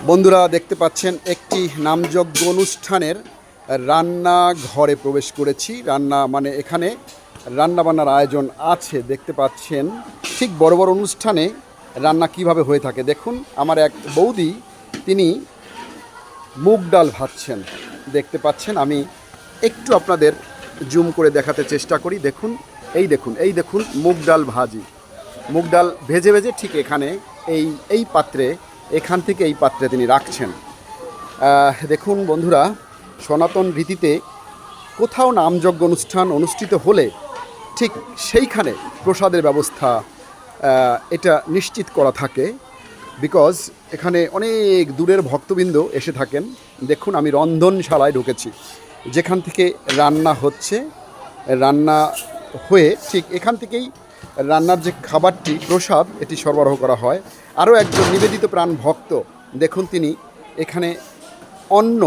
বন্ধুরা দেখতে পাচ্ছেন একটি নামযজ্ঞ অনুষ্ঠানের রান্নাঘরে প্রবেশ করেছি। রান্না মানে এখানে রান্নাবান্নার আয়োজন আছে দেখতে পাচ্ছেন। ঠিক বড় বড় অনুষ্ঠানে রান্না কিভাবে হয়ে থাকে দেখুন। আমার এক বৌদি তিনি মুগ ডাল ভাজছেন দেখতে পাচ্ছেন। আমি একটু আপনাদের জুম করে দেখাতে চেষ্টা করি। দেখুন এই দেখুন মুগ ডাল ভাজি, মুগ ডাল ভেজে ভেজে ঠিক এখানে এই পাত্রে, এখান থেকে এই পাত্রে তিনি রাখছেন। দেখুন বন্ধুরা, সনাতন রীতিতে কোথাও নামযজ্ঞ অনুষ্ঠান অনুষ্ঠিত হলে ঠিক সেইখানে প্রসাদের ব্যবস্থা এটা নিশ্চিত করা থাকে। বিকজ এখানে অনেক দূরের ভক্তবৃন্দ এসে থাকেন। দেখুন আমি রন্ধনশালায় ঢুকেছি, যেখান থেকে রান্না হচ্ছে, রান্না হয়ে ঠিক এখান থেকেই রান্নার যে খাবারটি প্রসাদ এটি সরবরাহ করা হয়। আরও একজন নিবেদিত প্রাণ ভক্ত দেখুন, তিনি এখানে অন্ন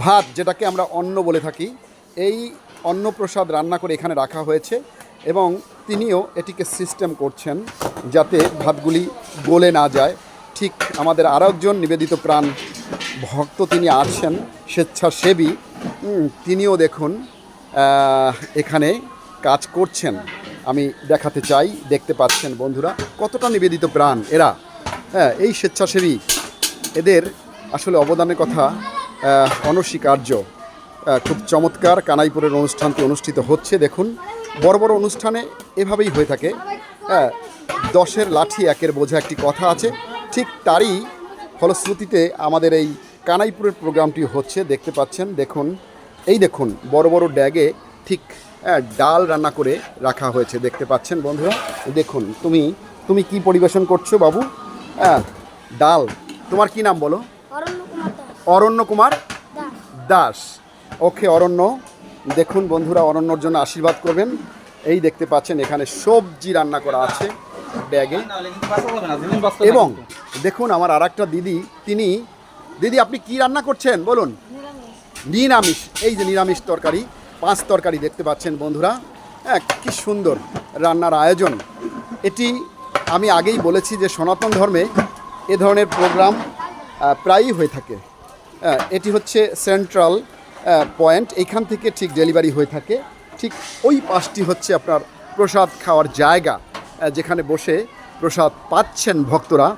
ভাত, যেটাকে আমরা অন্ন বলে থাকি, এই অন্ন প্রসাদ রান্না করে এখানে রাখা হয়েছে এবং তিনিও এটিকে সিস্টেম করছেন যাতে ভাতগুলি গলে না যায়। ঠিক আমাদের আরও একজন নিবেদিত প্রাণ ভক্ত তিনি আছেন, স্বেচ্ছাসেবী, তিনিও দেখুন এখানে কাজ করছেন। আমি দেখাতে চাই, দেখতে পাচ্ছেন বন্ধুরা কতটা নিবেদিত প্রাণ এরা। হ্যাঁ, এই স্বেচ্ছাসেবী, এদের আসলে অবদানের কথা অনস্বীকার্য। খুব চমৎকার কানাইপুরের অনুষ্ঠানটি অনুষ্ঠিত হচ্ছে। দেখুন বড় বড় অনুষ্ঠানে এভাবেই হয়ে থাকে। হ্যাঁ, 10-এর লাঠি 1-এর বোঝা একটি কথা আছে, ঠিক তারই ফলশ্রুতিতে আমাদের এই কানাইপুরের প্রোগ্রামটি হচ্ছে দেখতে পাচ্ছেন। দেখুন দেখুন বড় বড় ড্যাগে ঠিক ডাল রান্না করে রাখা হয়েছে দেখতে পাচ্ছেন বন্ধুরা। দেখুন তুমি কি পরিবেশন করছো বাবু? হ্যাঁ, ডাল। তোমার কি নাম বলো? অরণ্য কুমার দাস। ওকে অরণ্য। দেখুন বন্ধুরা, অরণ্যর জন্য আশীর্বাদ করবেন। এই দেখতে পাচ্ছেন এখানে সবজি রান্না করা আছে ব্যাগে। এবং দেখুন আমার আর একটা দিদি, দিদি আপনি কি রান্না করছেন বলুন? নিরামিষ। এই যে নিরামিষ তরকারি, 5 তরকারি দেখতে পাচ্ছেন বন্ধুরা। হ্যাঁ, কি সুন্দর রান্নার আয়োজন। এটি আমি আগেই বলেছি যে সনাতন ধর্মে এ ধরনের প্রোগ্রাম প্রায়ই হয়ে থাকে। এটি হচ্ছে সেন্ট্রাল পয়েন্ট, এইখান থেকে ঠিক ডেলিভারি হয়ে থাকে। ঠিক ওই পাশটি হচ্ছে আপনার প্রসাদ খাওয়ার জায়গা, যেখানে বসে প্রসাদ পাচ্ছেন ভক্তরা।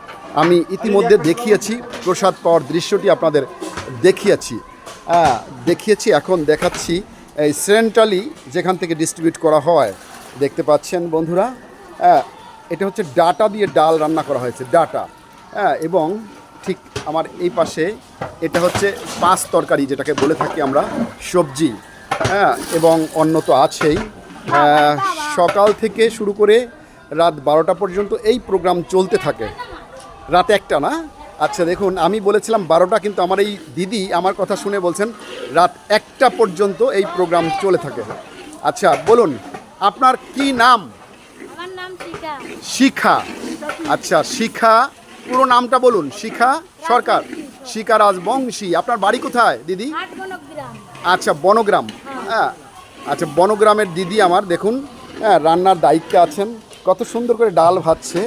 আমি ইতিমধ্যে দেখিয়েছি প্রসাদ পাওয়ার দৃশ্যটি, আপনাদের দেখিয়েছি, এখন দেখাচ্ছি এই সেন্ট্রালি যেখান থেকে ডিস্ট্রিবিউট করা হয় দেখতে পাচ্ছেন বন্ধুরা। এটা হচ্ছে ডাটা দিয়ে ডাল রান্না করা হয়েছে, ডাটা। এবং ঠিক আমার এই পাশে এটা হচ্ছে 5 তরকারি, যেটাকে বলে থাকি আমরা সবজি। এবং অন্য তো আছেই। সকাল থেকে শুরু করে রাত 12টা পর্যন্ত এই প্রোগ্রাম চলতে থাকে। রাত 1টা না? আচ্ছা দেখুন, আমি বলেছিলাম 12টা, কিন্তু আমার এই দিদি আমার কথা শুনে বলছেন রাত 1টা পর্যন্ত এই প্রোগ্রাম চলে থাকে। আচ্ছা বলুন আপনার কি নাম? আমার নাম শিখা। শিখা। আচ্ছা শিখা, পুরো নামটা বলুন। শিখা সরকার, শিখা রাজবংশী। আপনার বাড়ি কোথায় দিদি? আচ্ছা বনগ্রাম। হ্যাঁ, আচ্ছা বনগ্রামের দিদি আমার। দেখুন রান্নার দায়িত্বে আছেন, কত সুন্দর করে ডাল ভাজছে।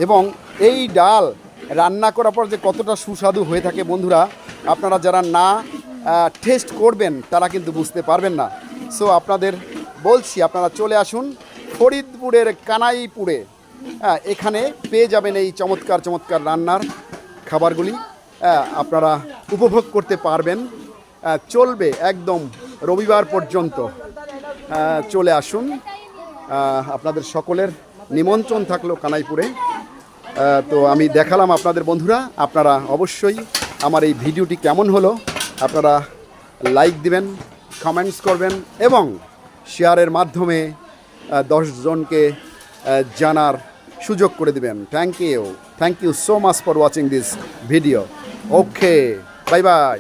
এবং এই ডাল রান্না করার পর যে কতটা সুস্বাদু হয়ে থাকে বন্ধুরা, আপনারা যারা না টেস্ট করবেন তারা কিন্তু বুঝতে পারবেন না। সো আপনাদের বলছি, আপনারা চলে আসুন ফরিদপুরের কানাইপুরে। এখানে পেয়ে যাবেন এই চমৎকার চমৎকার রান্নার খাবারগুলি, আপনারা উপভোগ করতে পারবেন। চলবে একদম রবিবার পর্যন্ত। চলে আসুন, আপনাদের সকলের নিমন্ত্রণ থাকলো কানাইপুরে। তো আমি দেখালাম আপনাদের বন্ধুরা। আপনারা অবশ্যই আমার এই ভিডিওটি কেমন হলো আপনারা লাইক দিবেন, কমেন্টস করবেন এবং শেয়ারের মাধ্যমে 10 জনকে জানার সুযোগ করে দিবেন। Thank you so much for watching this video. Okay, bye by.